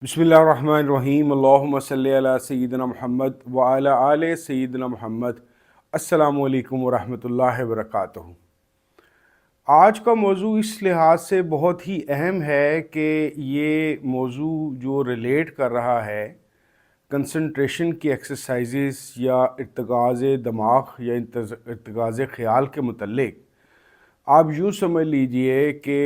बिस्मिल्लाहिर्रहमानिर्रहीम अल्लाहुम्मा सल्ली अला सय्यिदिना मुहम्मद व अला आले सय्यिदिना मुहम्मद। अस्सलामु अलैकुम व रहमतुल्लाहि व बरकातुहू। आज का मौजू इस लिहाज से बहुत ही अहम है कि ये मौजू जो रिलेट कर रहा है कंसंट्रेशन की एक्सरसाइजेस या इर्तिकाज़ दिमाग या इर्तिकाज़ ख़याल के मुतल्लिक। आप यूँ समझ लीजिए कि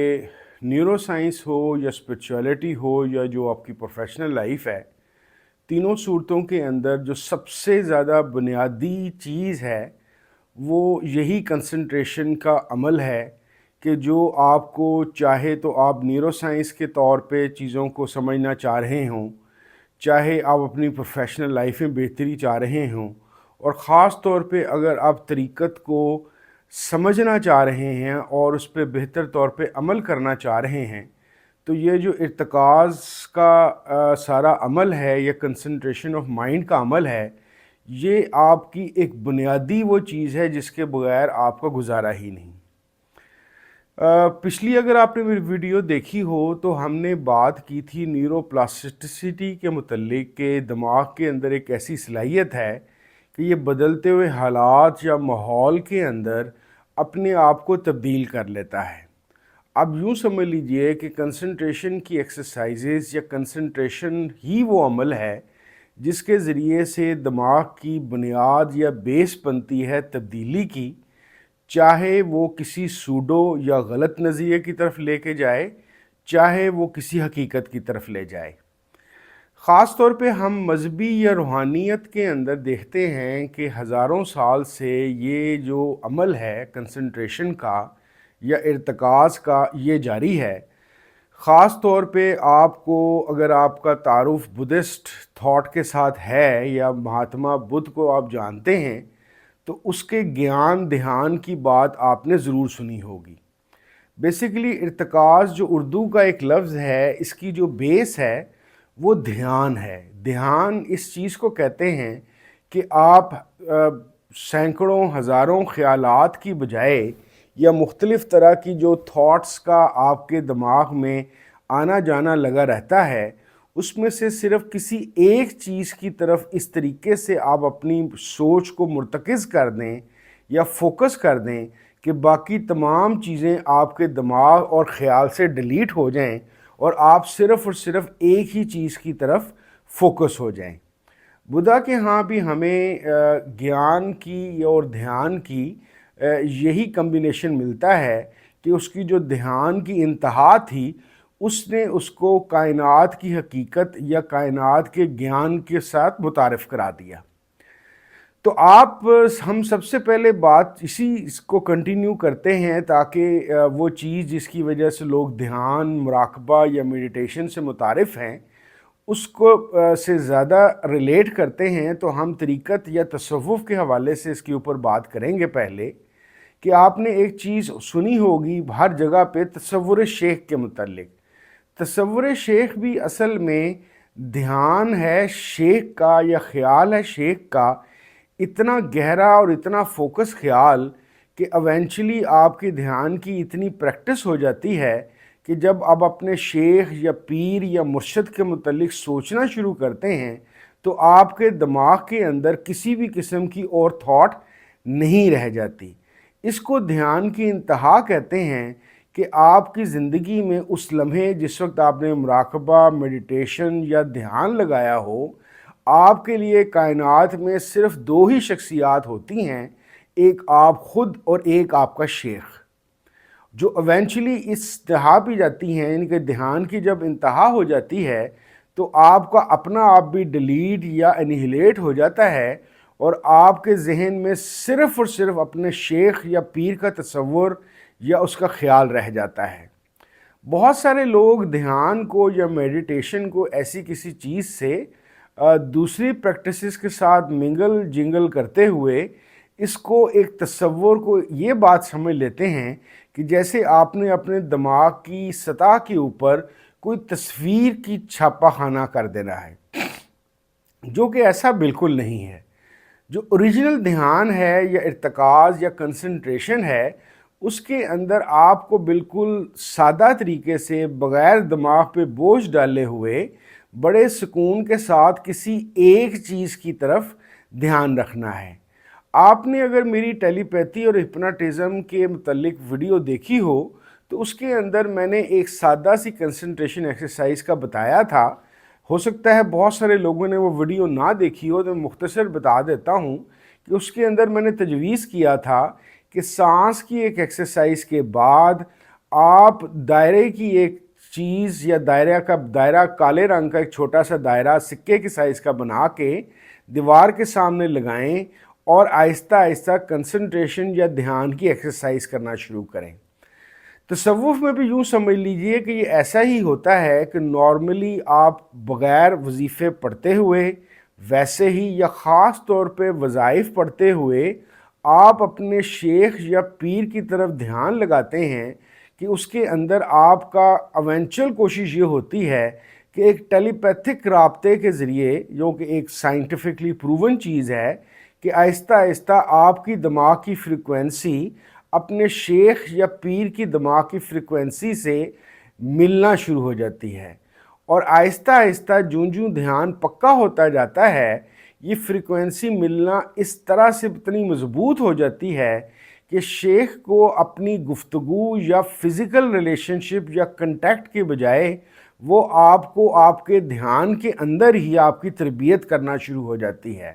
न्यूरो साइंस हो या स्पिरिचुअलिटी हो या जो आपकी प्रोफेशनल लाइफ है, तीनों सूरतों के अंदर जो सबसे ज़्यादा बुनियादी चीज़ है वो यही कंसंट्रेशन का अमल है कि जो आपको चाहे तो आप न्यूरो साइंस के तौर पे चीज़ों को समझना चाह रहे हों, चाहे आप अपनी प्रोफेशनल लाइफ में बेहतरी चाह रहे हों, और ख़ास तौर पे अगर आप तरीक़त को समझना चाह रहे हैं और उस पर बेहतर तौर पे अमल करना चाह रहे हैं, तो ये जो इर्तिकाज़ का सारा अमल है या कंसंट्रेशन ऑफ माइंड का अमल है, ये आपकी एक बुनियादी वो चीज़ है जिसके बगैर आपका गुजारा ही नहीं। पिछली अगर आपने मेरी वीडियो देखी हो तो हमने बात की थी न्यूरोप्लास्टिसिटी के मुतल्लिक के दिमाग के अंदर एक ऐसी सलाहियत है कि ये बदलते हुए हालात या माहौल के अंदर अपने आप को तब्दील कर लेता है। अब यूँ समझ लीजिए कि कंसंट्रेशन की एक्सरसाइजेस या कंसंट्रेशन ही वो अमल है जिसके ज़रिए से दिमाग की बुनियाद या बेस बनती है तब्दीली की, चाहे वो किसी सूडो या गलत नज़रिए की तरफ लेके जाए, चाहे वो किसी हकीकत की तरफ ले जाए। ख़ास तौर पे हम मजहबी या रूहानियत के अंदर देखते हैं कि हज़ारों साल से ये जो अमल है कंसंट्रेशन का या इर्तिकाज़ का, ये जारी है। ख़ास तौर पे आपको अगर आपका तारुफ़ बुद्धिस्ट थॉट के साथ है या महात्मा बुद्ध को आप जानते हैं तो उसके ज्ञान ध्यान की बात आपने ज़रूर सुनी होगी। बेसिकली इर्तिकाज़ जो उर्दू का एक लफ्ज़ है, इसकी जो बेस है वो ध्यान है। ध्यान इस चीज़ को कहते हैं कि आप सैकड़ों हज़ारों ख़यालात की बजाय या मुख्तलिफ़ तरह की जो थॉट्स का आपके दिमाग में आना जाना लगा रहता है, उसमें से सिर्फ़ किसी एक चीज़ की तरफ इस तरीके से आप अपनी सोच को मुर्तकिज़ कर दें या फोकस कर दें कि बाकी तमाम चीज़ें आपके दिमाग और ख़याल से डिलीट हो जाएं और आप सिर्फ़ और सिर्फ एक ही चीज़ की तरफ फोकस हो जाएं। बुद्धा के यहाँ भी हमें ज्ञान की और ध्यान की यही कम्बिनेशन मिलता है कि उसकी जो ध्यान की इंतहा थी, उसने उसको कायनात की हकीकत या कायनात के ज्ञान के साथ मुतारिफ़ करा दिया। तो हम सबसे पहले बात इसी इसको कंटिन्यू करते हैं ताकि वो चीज़ जिसकी वजह से लोग ध्यान, मुराकबा या मेडिटेशन से मुतारिफ़ हैं, उसको से ज़्यादा रिलेट करते हैं। तो हम तरीक़त या तसव्वुफ़ के हवाले से इसके ऊपर बात करेंगे पहले कि आपने एक चीज़ सुनी होगी हर जगह पे तसव्वुर शेख के मुतल्लिक। तसव्वुर शेख भी असल में ध्यान है शेख का या ख़याल है शेख का, इतना गहरा और इतना फोकस ख्याल कि इवेंचुअली आपके ध्यान की इतनी प्रैक्टिस हो जाती है कि जब आप अपने शेख या पीर या मुर्शिद के मुतल्लिक सोचना शुरू करते हैं तो आपके दिमाग के अंदर किसी भी किस्म की और थॉट नहीं रह जाती। इसको ध्यान की इंतहा कहते हैं कि आपकी ज़िंदगी में उस लम्हे जिस वक्त आपने मुराकबा, मेडिटेशन या ध्यान लगाया हो, आपके लिए कायनात में सिर्फ़ दो ही शख्सियात होती हैं, एक आप ख़ुद और एक आपका शेख, जो इवेंचुअली इस इंतहा पे जाती हैं। यानी कि ध्यान की जब इंतहा हो जाती है तो आपका अपना आप भी डिलीट या एनिहिलेट हो जाता है और आपके जहन में सिर्फ़ और सिर्फ अपने शेख या पीर का तसव्वुर या उसका ख़याल रह जाता है। बहुत सारे लोग ध्यान को या मेडिटेशन को ऐसी किसी चीज़ से दूसरी प्रैक्टिसेस के साथ मिंगल जिंगल करते हुए इसको एक तसव्वुर को ये बात समझ लेते हैं कि जैसे आपने अपने दिमाग की सतह के ऊपर कोई तस्वीर की छापा खाना कर देना है, जो कि ऐसा बिल्कुल नहीं है। जो ओरिजिनल ध्यान है या इर्तिकाज़ या कंसंट्रेशन है, उसके अंदर आपको बिल्कुल सादा तरीके से बग़ैर दिमाग पे बोझ डाले हुए بڑے سکون کے ساتھ کسی ایک چیز کی طرف دھیان رکھنا ہے۔ آپ نے اگر میری ٹیلی پیتھی اور ہپناٹزم کے متعلق ویڈیو دیکھی ہو تو اس کے اندر میں نے ایک سادہ سی کنسنٹریشن ایکسرسائز کا بتایا تھا۔ ہو سکتا ہے بہت سارے لوگوں نے وہ ویڈیو نہ دیکھی ہو، تو میں مختصر بتا دیتا ہوں کہ اس کے اندر میں نے تجویز کیا تھا کہ سانس کی ایک ایکسرسائز کے بعد آپ دائرے کی ایک چیز یا دائرہ کالے رنگ کا ایک چھوٹا سا دائرہ سکے کے سائز کا بنا کے دیوار کے سامنے لگائیں اور آہستہ آہستہ کنسنٹریشن یا دھیان کی ایکسرسائز کرنا شروع کریں۔ تصوف میں بھی یوں سمجھ لیجئے کہ یہ ایسا ہی ہوتا ہے کہ نارملی آپ بغیر وظیفے پڑھتے ہوئے، ویسے ہی یا خاص طور پہ وظائف پڑھتے ہوئے آپ اپنے شیخ یا پیر کی طرف دھیان لگاتے ہیں کہ اس کے اندر آپ کا ایونچول کوشش یہ ہوتی ہے کہ ایک ٹیلی پیتھک رابطے کے ذریعے، جو کہ ایک سائنٹیفکلی پروون چیز ہے، کہ آہستہ آہستہ آپ کی دماغ کی فریکوینسی اپنے شیخ یا پیر کی دماغ کی فریکوینسی سے ملنا شروع ہو جاتی ہے، اور آہستہ آہستہ جوں دھیان پکا ہوتا جاتا ہے، یہ فریکوینسی ملنا اس طرح سے اتنی مضبوط ہو جاتی ہے کہ شیخ کو اپنی گفتگو یا فزیکل ریلیشن شپ یا کنٹیکٹ کے بجائے وہ آپ کو آپ کے دھیان کے اندر ہی آپ کی تربیت کرنا شروع ہو جاتی ہے۔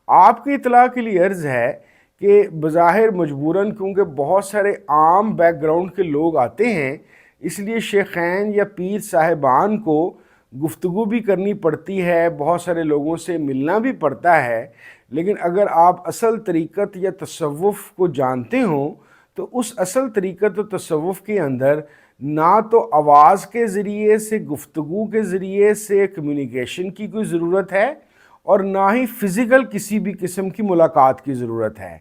آپ کی اطلاع کے لیے عرض ہے کہ بظاہر مجبوراً، کیونکہ بہت سارے عام بیک گراؤنڈ کے لوگ آتے ہیں، اس لیے شیخین یا پیر صاحبان کو گفتگو بھی کرنی پڑتی ہے، بہت سارے لوگوں سے ملنا بھی پڑتا ہے، لیکن اگر آپ اصل طریقت یا تصوف کو جانتے ہوں تو اس اصل طریقت و تصوف کے اندر نہ تو آواز کے ذریعے سے، گفتگو کے ذریعے سے کمیونیکیشن کی کوئی ضرورت ہے، اور نہ ہی فزیکل کسی بھی قسم کی ملاقات کی ضرورت ہے،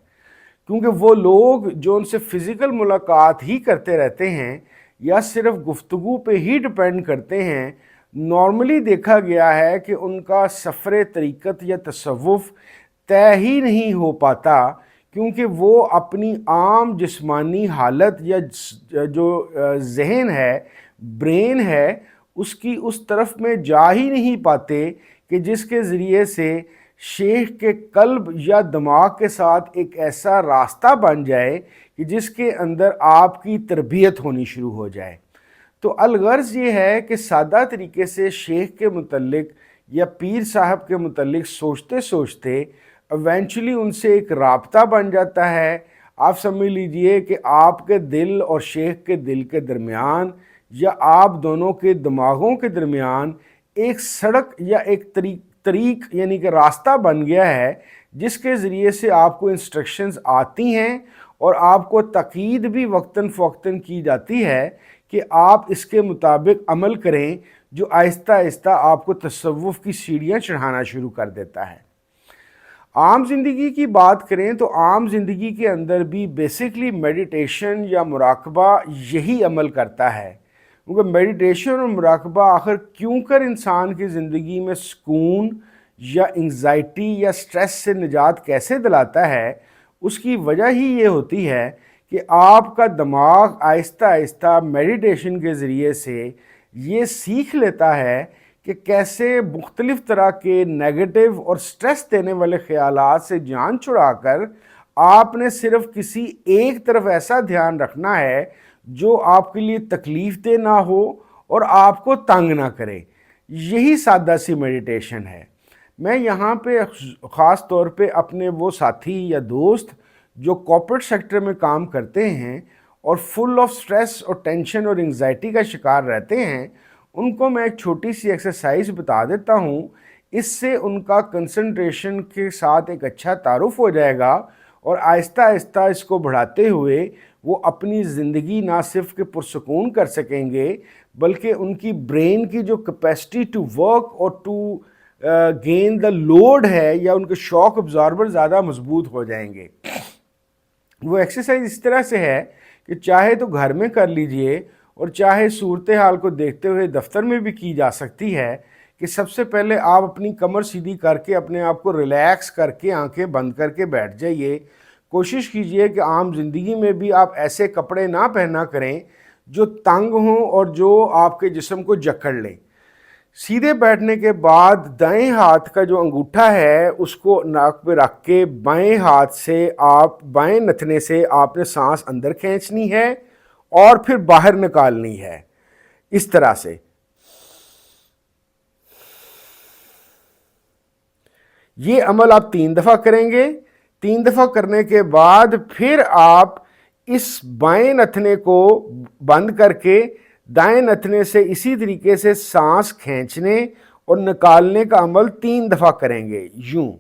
کیونکہ وہ لوگ جو ان سے فزیکل ملاقات ہی کرتے رہتے ہیں یا صرف گفتگو پہ ہی ڈپینڈ کرتے ہیں، نارملی دیکھا گیا ہے کہ ان کا سفر طریقت یا تصوف طے ہی نہیں ہو پاتا، کیونکہ وہ اپنی عام جسمانی حالت یا جو ذہن ہے، برین ہے، اس کی اس طرف میں جا ہی نہیں پاتے کہ جس کے ذریعے سے شیخ کے قلب یا دماغ کے ساتھ ایک ایسا راستہ بن جائے کہ جس کے اندر آپ کی تربیت ہونی شروع ہو جائے۔ تو الغرض یہ ہے کہ سادہ طریقے سے شیخ کے متعلق یا پیر صاحب کے متعلق سوچتے سوچتے ایونچولی ان سے ایک رابطہ بن جاتا ہے۔ آپ سمجھ لیجئے کہ آپ کے دل اور شیخ کے دل کے درمیان یا آپ دونوں کے دماغوں کے درمیان ایک سڑک یا ایک طریق یعنی کہ راستہ بن گیا ہے، جس کے ذریعے سے آپ کو انسٹرکشنز آتی ہیں اور آپ کو تاکید بھی وقتاً فوقتاً کی جاتی ہے کہ آپ اس کے مطابق عمل کریں، جو آہستہ آہستہ آپ کو تصوف کی سیڑھیاں چڑھانا شروع کر دیتا ہے۔ عام زندگی کی بات کریں تو عام زندگی کے اندر بھی بیسکلی میڈیٹیشن یا مراقبہ یہی عمل کرتا ہے، کیونکہ میڈیٹیشن اور مراقبہ آخر کیوں کر انسان کی زندگی میں سکون یا انگزائٹی یا سٹریس سے نجات کیسے دلاتا ہے، اس کی وجہ ہی یہ ہوتی ہے کہ آپ کا دماغ آہستہ آہستہ میڈیٹیشن کے ذریعے سے یہ سیکھ لیتا ہے کہ کیسے مختلف طرح کے نیگیٹو اور سٹریس دینے والے خیالات سے جان چھڑا کر آپ نے صرف کسی ایک طرف ایسا دھیان رکھنا ہے جو آپ کے لیے تکلیف دہ نہ ہو اور آپ کو تنگ نہ کرے۔ یہی سادہ سی میڈیٹیشن ہے۔ میں یہاں پہ خاص طور پہ اپنے وہ ساتھی یا دوست جو کارپوریٹ سیکٹر میں کام کرتے ہیں اور فل آف سٹریس اور ٹینشن اور انگزائٹی کا شکار رہتے ہیں، ان کو میں ایک چھوٹی سی ایکسرسائز بتا دیتا ہوں۔ اس سے ان کا کنسنٹریشن کے ساتھ ایک اچھا تعارف ہو جائے گا، اور آہستہ آہستہ اس کو بڑھاتے ہوئے وہ اپنی زندگی نہ صرف کہ پرسکون کر سکیں گے، بلکہ ان کی برین کی جو کیپیسٹی ٹو ورک اور ٹو گین دا لوڈ ہے، یا ان کے شاک ابزاربر زیادہ مضبوط ہو جائیں گے۔ وہ ایکسرسائز اس طرح سے ہے کہ چاہے تو گھر میں کر لیجئے اور چاہے صورتحال کو دیکھتے ہوئے دفتر میں بھی کی جا سکتی ہے، کہ سب سے پہلے آپ اپنی کمر سیدھی کر کے اپنے آپ کو ریلیکس کر کے آنکھیں بند کر کے بیٹھ جائیے۔ کوشش کیجئے کہ عام زندگی میں بھی آپ ایسے کپڑے نہ پہنا کریں جو تنگ ہوں اور جو آپ کے جسم کو جکڑ لیں۔ सीधे बैठने के बाद दाएं हाथ का जो अंगूठा है उसको नाक पे रख के बाएं हाथ से आप बाएं नथने से आपने सांस अंदर खींचनी है और फिर बाहर निकालनी है, इस तरह से। ये अमल आप 3 दफ़ा करेंगे। 3 दफ़ा करने के बाद फिर आप इस बाएं नथने को बंद करके दाएं नथने से इसी तरीके से सांस खींचने और निकालने का अमल 3 दफ़ा करेंगे, यूं।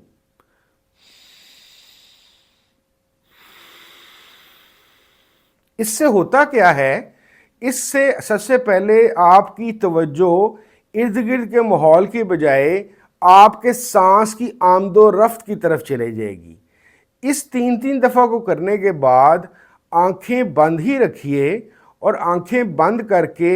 इससे होता क्या है, इससे सबसे पहले आपकी तवज्जो इर्द गिर्द के माहौल की बजाय आपके सांस की आमदो रफ्त की तरफ चली जाएगी। इस 3-3 दफ़ा को करने के बाद आंखें बंद ही रखिए और आंखें बंद करके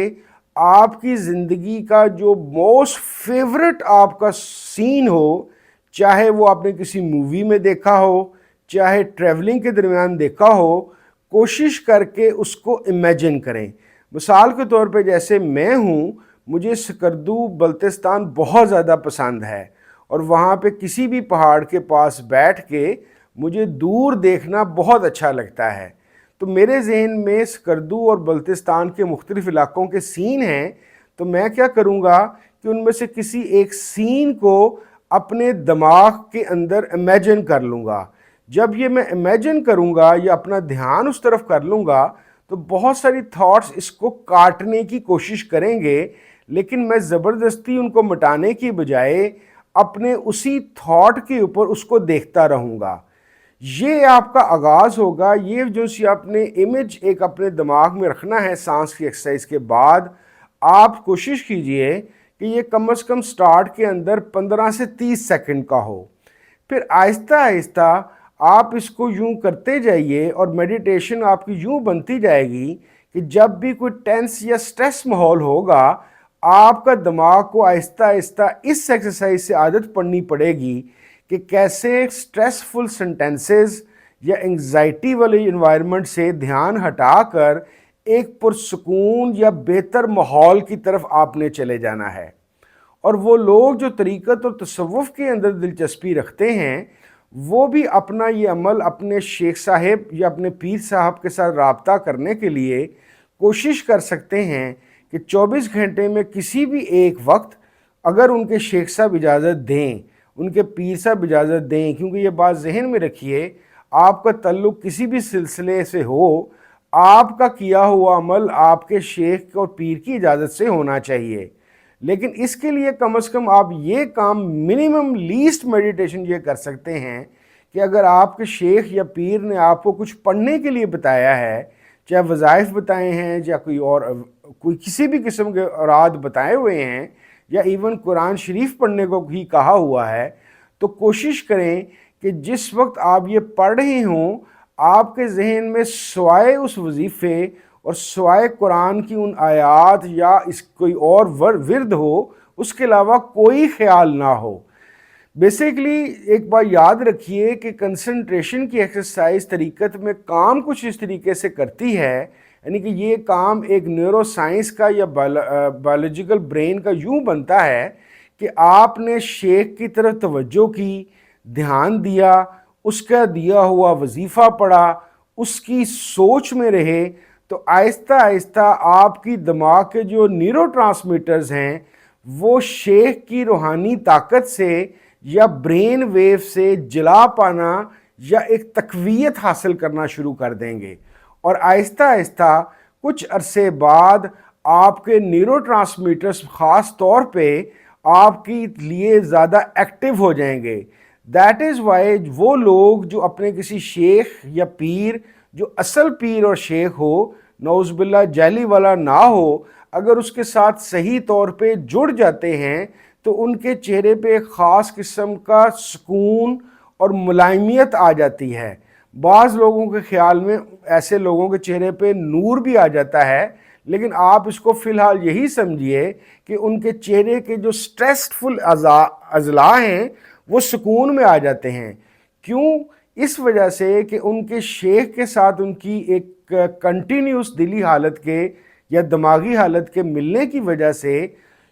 आपकी ज़िंदगी का जो मोस्ट फेवरेट आपका सीन हो, चाहे वो आपने किसी मूवी में देखा हो, चाहे ट्रैवलिंग के दरमियान देखा हो, कोशिश करके उसको इमेजिन करें। मिसाल के तौर पे जैसे मैं हूँ, मुझे स्कर्दू बल्तिस्तान बहुत ज़्यादा पसंद है और वहाँ पे किसी भी पहाड़ के पास बैठ के मुझे दूर देखना बहुत अच्छा लगता है। तो मेरे जहन में स्कर्दू और बल्तिस्तान के मुख्तलिफ इलाकों के सीन हैं, तो मैं क्या करूँगा कि उनमें से किसी एक सीन को अपने दिमाग के अंदर इमेजिन कर लूँगा। जब ये मैं इमेजिन करूँगा या अपना ध्यान उस तरफ कर लूँगा तो बहुत सारी थॉट्स इसको काटने की कोशिश करेंगे, लेकिन मैं ज़बरदस्ती उनको मिटाने की बजाय अपने उसी थॉट के ऊपर उसको देखता रहूँगा। ये आपका आगाज़ होगा। ये जो सी आपने इमेज एक अपने दिमाग में रखना है सांस की एक्सरसाइज के बाद, आप कोशिश कीजिए कि ये कम से कम स्टार्ट के अंदर 15 से 30 सेकंड का हो। फिर आहिस्ता आहिस्ता आप इसको यूं करते जाइए और मेडिटेशन आपकी यूं बनती जाएगी कि जब भी कोई टेंस या स्ट्रेस माहौल होगा, आपका दिमाग को आहिस्ता आहिस्ता इस एक्सरसाइज से आदत पड़नी पड़ेगी कि कैसे स्ट्रेसफुल सेंटेंसेस या एंग्जाइटी वाले इन्वायरमेंट से ध्यान हटाकर एक पुरसुकून या बेहतर माहौल की तरफ आपने चले जाना है। और वो लोग जो तरीक़त और तसव्वुफ़ के अंदर दिलचस्पी रखते हैं, वो भी अपना ये अमल अपने शेख साहब या अपने पीर साहब के साथ राब्ता करने के लिए कोशिश कर सकते हैं कि 24 घंटे में किसी भी एक वक्त, अगर उनके शेख साहब इजाज़त दें, उनके पीर साहब इजाज़त दें, क्योंकि ये बात जहन में रखिए, आपका ताल्लुक़ किसी भी सिलसिले से हो, आपका किया हुआ अमल आपके शेख और पीर की इजाज़त से होना चाहिए। लेकिन इसके लिए कम से कम आप ये काम मिनिमम लीस्ट मेडिटेशन ये कर सकते हैं कि अगर आपके शेख या पीर ने आपको कुछ पढ़ने के लिए बताया है, चाहे वज़ाइफ बताए हैं या कोई किसी भी किस्म के औराद बताए हुए हैं, या इवन कुरान शरीफ पढ़ने को ही कहा हुआ है, तो कोशिश करें कि जिस वक्त आप ये पढ़ रहे हों, आपके जहन में सवाए उस वजीफ़े और सवाए कुरान की उन आयात या इस कोई और विरद हो, उसके अलावा कोई ख्याल ना हो। बेसिकली एक बात याद रखिए कि कंसंट्रेशन की एक्सरसाइज तरीक़त में काम कुछ इस तरीके से करती है, यानी कि ये काम एक न्यूरो साइंस का या बायोलॉजिकल ब्रेन का यूं बनता है कि आपने शेख की तरफ तवज्जो की, ध्यान दिया, उसका दिया हुआ वजीफ़ा पढ़ा, उसकी सोच में रहे, तो आहिस्ता आहिस्ता आपकी दिमाग के जो न्यूरोट्रांसमीटर्स हैं वो शेख की रूहानी ताकत से या ब्रेन वेव से जला पाना या एक तकवीयत हासिल करना शुरू कर देंगे। और आहिस्ता आहिस्ता कुछ अरसे बाद आपके न्यूरोट्रांसमीटर्स ख़ास तौर पे आपके लिए ज़्यादा एक्टिव हो जाएंगे। दैट इज़ वाई वो लोग जो अपने किसी शेख या पीर, जो असल पीर और शेख हो, नौज़ुबिल्लाह जाली वाला ना हो, अगर उसके साथ सही तौर पे जुड़ जाते हैं तो उनके चेहरे पे एक ख़ास किस्म का सुकून और मुलायमियत आ जाती है। बाज़ लोगों के ख्याल में ऐसे लोगों के चेहरे पे नूर भी आ जाता है, लेकिन आप इसको फ़िलहाल यही समझिए कि उनके चेहरे के जो स्ट्रेसफुल अज़ला हैं वो सुकून में आ जाते हैं। क्यों? इस वजह से कि उनके शेख के साथ उनकी एक कंटिन्यूस दिली हालत के या दिमागी हालत के मिलने की वजह से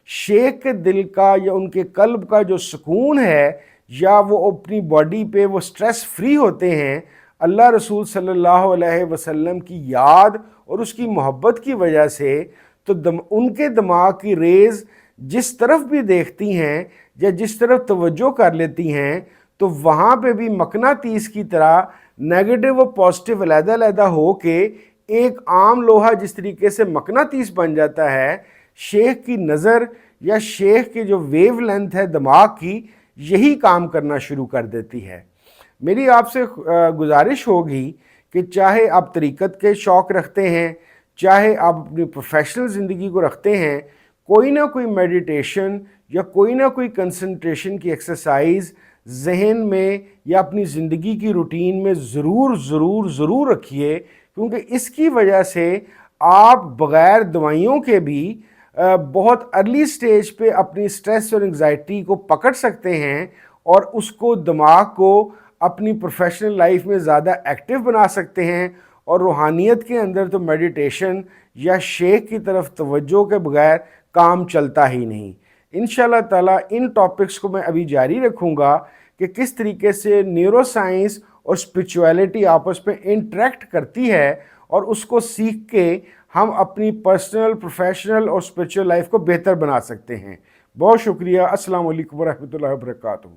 शेख के दिल का या उनके कल्ब का जो सुकून है, या वो अपनी बॉडी पे वो स्ट्रेस फ्री होते हैं अल्लाह रसूल सल्लल्लाहु अलैहि वसल्लम की याद और उसकी मोहब्बत की वजह से, तो उनके दिमाग की रेज़ जिस तरफ भी देखती हैं या जिस तरफ तवज्जो कर लेती हैं, तो वहाँ पे भी मकनातीस की तरह नेगेटिव और पॉजिटिव अलग-अलग हो के एक आम लोहा जिस तरीके से मकनातीस बन जाता है, शेख की नज़र या शेख की जो वेव लेंथ है दिमाग की, यही काम करना शुरू कर देती है। मेरी आपसे गुजारिश होगी कि चाहे आप तरीक़त के शौक़ रखते हैं, चाहे आप अपनी प्रोफेशनल ज़िंदगी को रखते हैं, कोई ना कोई मेडिटेशन या कोई ना कोई कंसंट्रेशन की एक्सरसाइज जहन में या अपनी ज़िंदगी की रूटीन में ज़रूर रखिए, क्योंकि इसकी वजह से आप बग़ैर दवाइयों के भी बहुत अर्ली स्टेज पे अपनी स्ट्रेस और एंग्जाइटी को पकड़ सकते हैं और उसको दिमाग को अपनी प्रोफेशनल लाइफ में ज़्यादा एक्टिव बना सकते हैं। और रूहानियत के अंदर तो मेडिटेशन या शेख की तरफ तवज्जो के बगैर काम चलता ही नहीं। इंशाल्लाह ताला इन टॉपिक्स को मैं अभी जारी रखूँगा कि किस तरीके से न्यूरो साइंस और स्पिरिचुअलिटी आपस में इंटरेक्ट करती है, और उसको सीख के हम अपनी पर्सनल, प्रोफेशनल और स्पिरिचुअल लाइफ को बेहतर बना सकते हैं। बहुत शुक्रिया। अस्सलाम वालेकुम व रहमतुल्लाहि व बरकातहू।